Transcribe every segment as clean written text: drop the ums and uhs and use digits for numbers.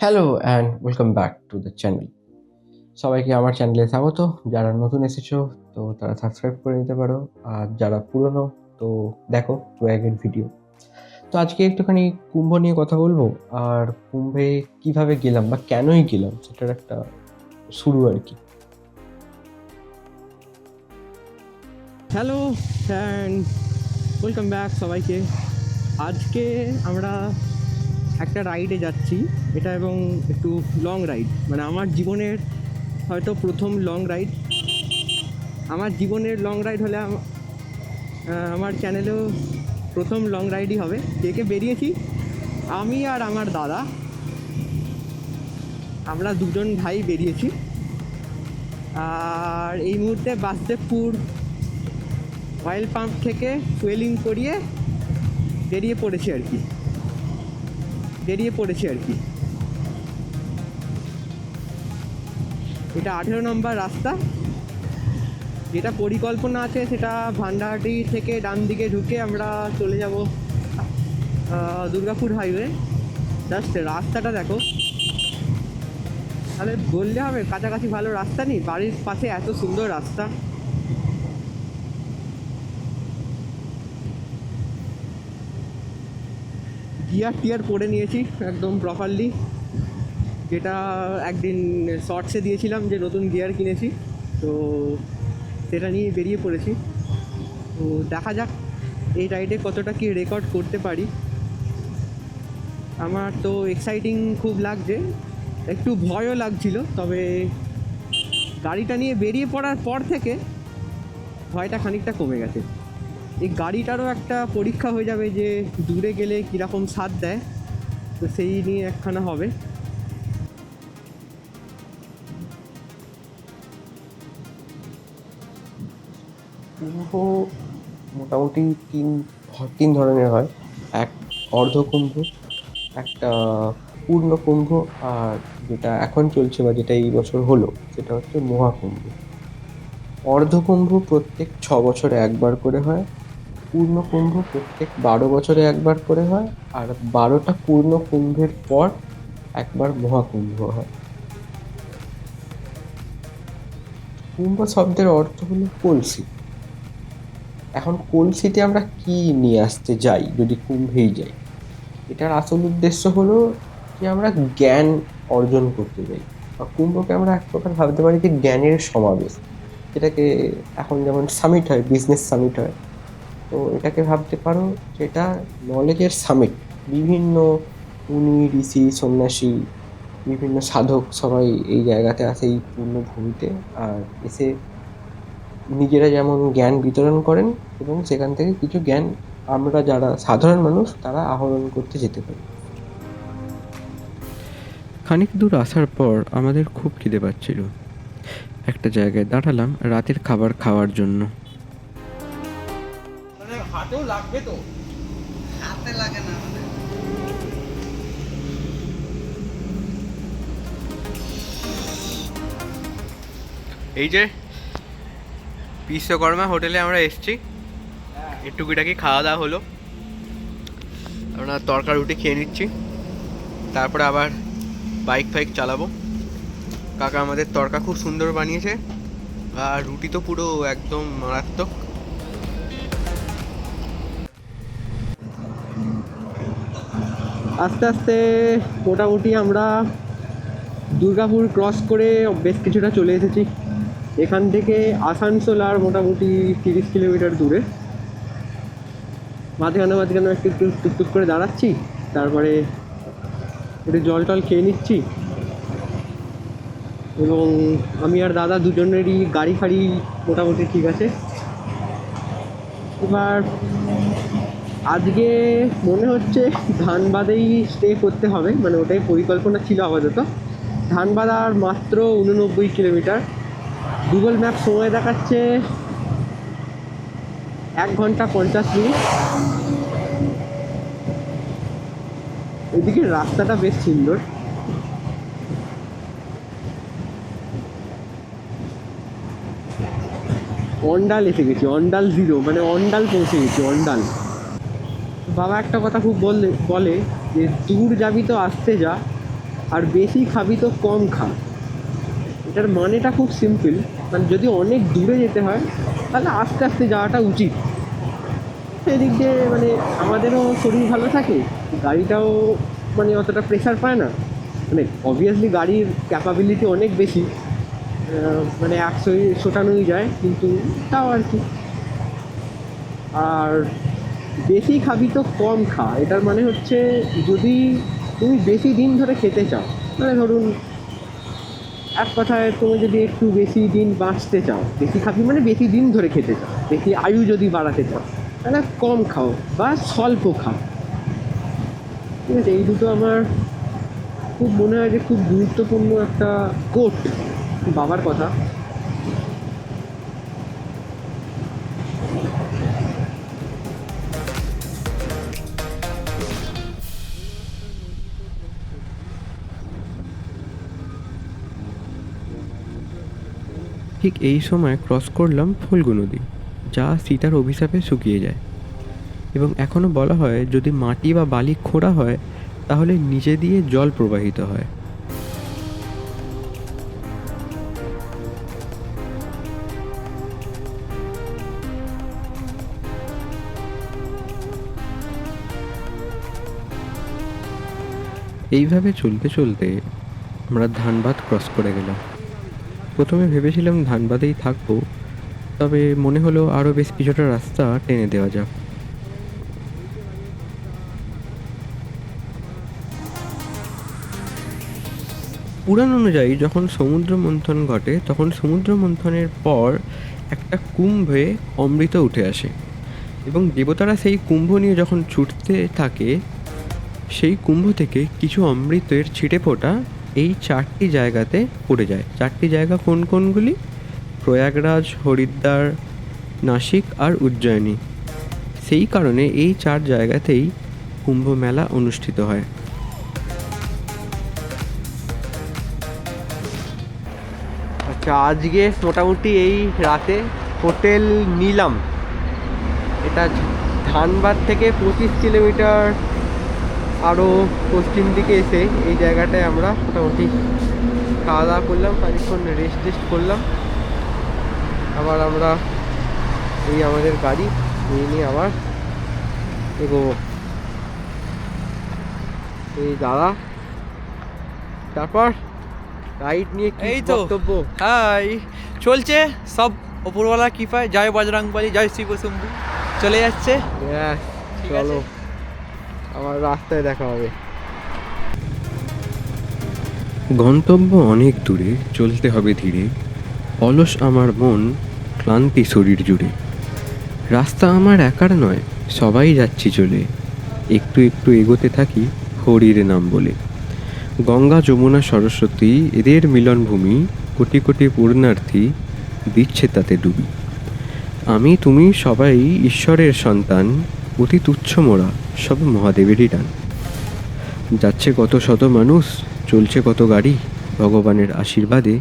Hello and welcome back to the channel. সবাইকে আমার চ্যানেলে স্বাগত। যারা নতুন এসেছো তো তারা সাবস্ক্রাইব করে নিতে পারো, আর যারা পুরনো তো দেখো পুরো আগের ভিডিও। তো আজকে একটুখানি কুম্ভ নিয়ে কথা বলবো, আর কুম্ভে কিভাবে গেলাম বা কেনই গেলাম সেটার একটা শুরু আর কি। হ্যালো অ্যান্ড ওয়েলকাম ব্যাক সবাইকে। আজকে আমরা একটা রাইডে যাচ্ছি, এটা এবং একটু লং রাইড, মানে আমার জীবনের হয়তো প্রথম লং রাইড। আমার জীবনের লং রাইড হলে আমার চ্যানেলেও প্রথম লং রাইডই হবে। কে বেরিয়েছি, আমি আর আমার দাদা, আমরা দুজন ভাই বেরিয়েছি। আর এই মুহূর্তে বাসুদেবপুর অয়েল পাম্প থেকে ফুয়েলিং করিয়ে বেরিয়ে পড়েছি আর কি। এটা 18 নম্বর রাস্তা। যেটা পরিকল্পনা আছে সেটা ভান্ডারহাটি থেকে ডান দিকে ঢুকে আমরা চলে যাব দুর্গাপুর হাইওয়ে। জাস্ট রাস্তাটা দেখো, তাহলে বললে হবে কাছাকাছি ভালো রাস্তা নেই। বাড়ির পাশে এত সুন্দর রাস্তা। গিয়ার টিয়ার পরে নিয়েছি একদম প্রপারলি, যেটা একদিন শর্টসে দিয়েছিলাম যে নতুন গিয়ার কিনেছি, তো সেটা নিয়ে বেরিয়ে পড়েছি। তো দেখা যাক এই রাইডে কতটা কি রেকর্ড করতে পারি। আমার তো এক্সাইটিং খুব লাগছে, একটু ভয়ও লাগছিল, তবে গাড়িটা নিয়ে বেরিয়ে পড়ার পর থেকে ভয়টা খানিকটা কমে গেছে। এই গাড়িটারও একটা পরীক্ষা হয়ে যাবে যে দূরে গেলে কীরকম স্বাদ দেয়, তো সেই নিয়ে একখানা হবে। কুম্ভ মোটামুটি তিন ধরনের হয়। এক অর্ধকুম্ভ, একটা পূর্ণ কুম্ভ, আর যেটা এখন চলছে বা যেটা এই বছর হলো সেটা হচ্ছে মহাকুম্ভ। অর্ধকুম্ভ প্রত্যেক 6 বছরে একবার করে হয়, পূর্ণকুম্ভ প্রত্যেক 12 বছরে একবার করে হয়, আর 12টা পূর্ণ কুম্ভের পর একবার মহাকুম্ভ হয়। কুম্ভ শব্দের অর্থ হলো কলসি। এখন কলসিতে আমরা কি নিয়ে আসতে যাই যদি কুম্ভেই যাই? এটার আসল উদ্দেশ্য হলো যে আমরা জ্ঞান অর্জন করতে যাই, বা কুম্ভকে আমরা এক প্রকার ভাবতে পারি যে জ্ঞানের সমাবেশ, যেটাকে এখন যেমন সামিট হয়, বিজনেস সামিট হয়, তো এটাকে ভাবতে পারো যে এটা নলেজের সামিট। বিভিন্ন মুনি ঋষি সন্ন্যাসী, বিভিন্ন সাধক সবাই এই জায়গাতে আসে, এই পূর্ণভূমিতে, আর এসে নিজেরা যেমন জ্ঞান বিতরণ করেন এবং সেখান থেকে কিছু জ্ঞান আমরা যারা সাধারণ মানুষ তারা আহরণ করতে যেতে পারি। খানিক দূর আসার পর আমাদের খুব খিদে পাচ্ছিল। একটা জায়গায় দাঁড়ালাম রাতের খাবার খাওয়ার জন্য। হাতেও লাগবে তো? হাতে লাগে না আমাদের। এই যে বিশ্বকর্মা হোটেলে আমরা এসেছি, একটু টুকিটাকি খাওয়া দাওয়া হলো, আমরা তরকা রুটি খেয়ে নিচ্ছি, তারপরে আবার বাইক ফাইক চালাবো। কাকা আমাদের তরকা খুব সুন্দর বানিয়েছে, আর রুটি তো পুরো একদম মারাত্মক। আস্তে আস্তে মোটামুটি আমরা দুর্গাপুর ক্রস করে বেশ কিছুটা চলে এসেছি। এখান থেকে আসানসোল আর মোটামুটি 30 কিলোমিটার দূরে। মাঝখানে একটু একটু টুকটুক করে দাঁড়াচ্ছি, তারপরে একটু জল টল খেয়ে নিচ্ছি, এবং আমি আর দাদা দুজনেরই গাড়ি ফাড়ি মোটামুটি ঠিক আছে। এবার আজকে মনে হচ্ছে ধানবাদেই স্টে করতে হবে, মানে ওটাই পরিকল্পনা ছিল আপাতত। ধানবাদ আর মাত্র 89 কিলোমিটার। গুগল ম্যাপ সময় দেখাচ্ছে 1 ঘন্টা 50 মিনিট। এদিকে রাস্তাটা বেশ সুন্দর। অন্ডাল এসে গেছি, অন্ডাল 0, মানে অন্ডাল পৌঁছে গেছি, অন্ডাল। বাবা একটা কথা খুব বলে যে দূর যাবি তো আসতে যা, আর বেশি খাবি তো কম খা। এটার মানেটা খুব সিম্পল, মানে যদি অনেক দূরে যেতে হয় তাহলে আস্তে আস্তে যাওয়াটা উচিত। সেদিক দিয়ে মানে আমাদেরও শরীর ভালো থাকে, গাড়িটাও মানে অতটা প্রেশার পায় না। মানে অবভিয়াসলি গাড়ির ক্যাপাবিলিটি অনেক বেশি, মানে 100 ছোটানোই যায়, কিন্তু তাও আর কি। আর বেশি খাবি তো কম খা, এটার মানে হচ্ছে যদি তুমি বেশি দিন ধরে খেতে চাও, মানে ধরুন এক কথায় তুমি যদি একটু বেশি দিন বাঁচতে চাও, বেশি খাবি মানে বেশি দিন ধরে খেতে চাও, বেশি আয়ু যদি বাড়াতে চাও, তাহলে কম খাও বা স্বল্প খাও। ঠিক আছে, এই দুটো আমার খুব মনে হয় যে খুব গুরুত্বপূর্ণ একটা কোট বাবার কথা। ঠিক এই সময় ক্রস করলাম ফল্গু নদী, যা সীতার অভিশাপে শুকিয়ে যায়। এবং এখনও বলা হয় যদি মাটি বা বালি খোঁড়া হয় তাহলে নিচে দিয়ে জল প্রবাহিত হয়। এইভাবে চলতে চলতে আমরা ধানবাদ ক্রস করে গেলাম। প্রথমে ভেবেছিলাম ধানবাদেই থাকবো, তবে মনে হলো আরও বেশ কিছুটা রাস্তা টেনে দেওয়া যাক। পুরাণ অনুযায়ী যখন সমুদ্র মন্থন ঘটে তখন সমুদ্র মন্থনের পর একটা কুম্ভে অমৃত উঠে আসে, এবং দেবতারা সেই কুম্ভ নিয়ে যখন ছুটতে থাকে সেই কুম্ভ থেকে কিছু অমৃতের ছিটে ফোঁটা এই 4টি জায়গাতে পড়ে যায়। 4টি জায়গা কোন কোনগুলি? প্রয়াগরাজ, হরিদ্বার, নাসিক আর উজ্জয়িনী। সেই কারণে এই 4 জায়গাতেই কুম্ভ মেলা অনুষ্ঠিত হয়। আচ্ছা, আজকে মোটামুটি এই রাতে হোটেল নিলাম। এটা ধানবাদ থেকে 25 কিলোমিটার আরও পশ্চিম দিকে এসে এই জায়গাটায় আমরা মোটামুটি খাওয়া দাওয়া করলাম, খানিকক্ষণ রেস্ট করলাম। আবার আমরা এই আমাদের গাড়ি নিয়ে আবার এগোবো। এই দাদা, তারপর রাইড নিয়ে কি এই তো। বক্তব্য? হাই, চলছে সব ওপরওয়ালা কৃপায়। জয় বজরংবলী, জয় শিব শম্ভু। চলে যাচ্ছে। Yes, ঠিক চলো আছে। আবার রাস্তায় দেখা হবে। গন্তব্য অনেক দূরে, চলতে হবে ধীরে, অলস আমার মন, ক্লান্তি শরীর জুড়ে। রাস্তা আমার একার নয়, সবাই যাচ্ছি চলে, একটু একটু এগোতে থাকি হরির নাম বলে। গঙ্গা, যমুনা, সরস্বতী এদের মিলনভূমি, কোটি কোটি পূর্ণার্থী দিচ্ছে তাতে ডুবি। আমি তুমি সবাই ঈশ্বরের সন্তান, অতি তুচ্ছ মোরা সব মহাদেবেরই ডান। যাচ্ছে কত শত মানুষ, চলছে কত গাড়ি, ভগবানের আশীর্বাদে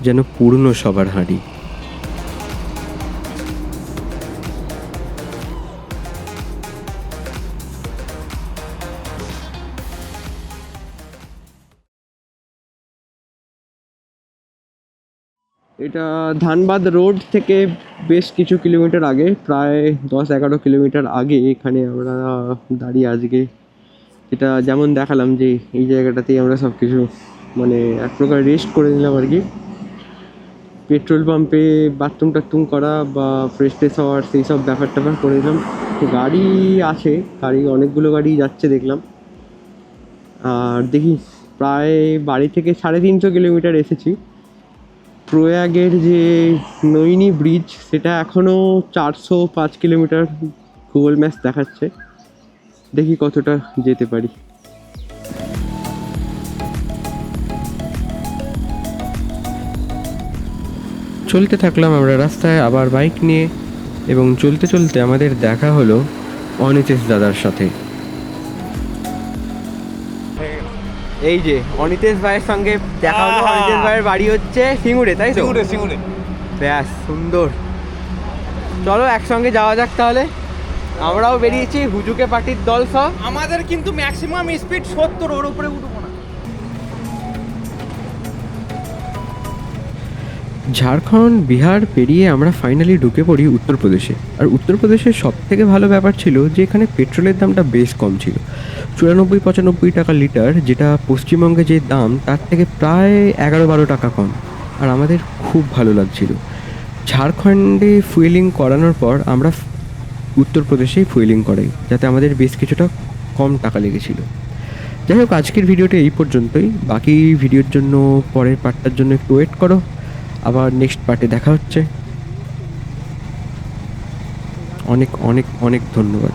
যেন পূর্ণ সবার হাঁড়ি। এটা ধানবাদ রোড থেকে বেশ কিছু কিলোমিটার আগে, প্রায় 10-11 কিলোমিটার আগে এখানে আমরা দাঁড়িয়ে আজকে। এটা যেমন দেখালাম যে এই জায়গাটাতেই আমরা সব কিছু মানে এক প্রকার রেস্ট করে নিলাম আর কি। পেট্রোল পাম্পে বাথরুম টাথরুম করা বা ফ্রেশ ট্রেশ হওয়ার সেই সব ব্যাপার ট্যাপার করে দিলাম। তো গাড়ি আছে, গাড়ি অনেকগুলো গাড়ি যাচ্ছে দেখলাম। আর দেখি প্রায় বাড়ি থেকে 350 কিলোমিটার এসেছি। প্রয়াগের যে নৈনি ব্রিজ সেটা এখনও 405 কিলোমিটার গুগল ম্যাপস দেখাচ্ছে। দেখি কতটা যেতে পারি। চলতে থাকলাম আমরা রাস্তায় আবার বাইক নিয়ে, এবং চলতে চলতে আমাদের দেখা হলো অনিতেশ দাদার সাথে। এই যে অনিতেশ ভাইয়ের সঙ্গে দেখা হলো। অনিতেশ ভাইয়ের বাড়ি হচ্ছে সিঙ্গুরে, তাই তো? সিঙ্গুরে। ব্যাস, সুন্দর। চলো একসঙ্গে যাওয়া যাক তাহলে। আমরাও বেরিয়েছি হুজুকে পার্টির দল সব। আমাদের কিন্তু ম্যাক্সিমাম স্পিড 70, ওর উপরে উঠবো না। ঝাড়খণ্ড বিহার পেরিয়ে আমরা ফাইনালি ঢুকে পড়ি উত্তরপ্রদেশে। আর উত্তরপ্রদেশের সব থেকে ভালো ব্যাপার ছিল যে এখানে পেট্রোলের দামটা বেশ কম ছিল, 94-95 টাকা লিটার, যেটা পশ্চিমবঙ্গে যে দাম তার থেকে প্রায় 11-12 টাকা কম। আর আমাদের খুব ভালো লাগছিল। ঝাড়খণ্ডে ফুয়েলিং করানোর পর আমরা উত্তরপ্রদেশেই ফুয়েলিং করাই, যাতে আমাদের বেশ কিছুটা কম টাকা লেগেছিল। যাই হোক, আজকের ভিডিওটা এই পর্যন্তই। বাকি ভিডিওর জন্য, পরের পার্টটার জন্য একটু ওয়েট করো, আবার নেক্সট পার্টে দেখা হচ্ছে। অনেক অনেক অনেক ধন্যবাদ।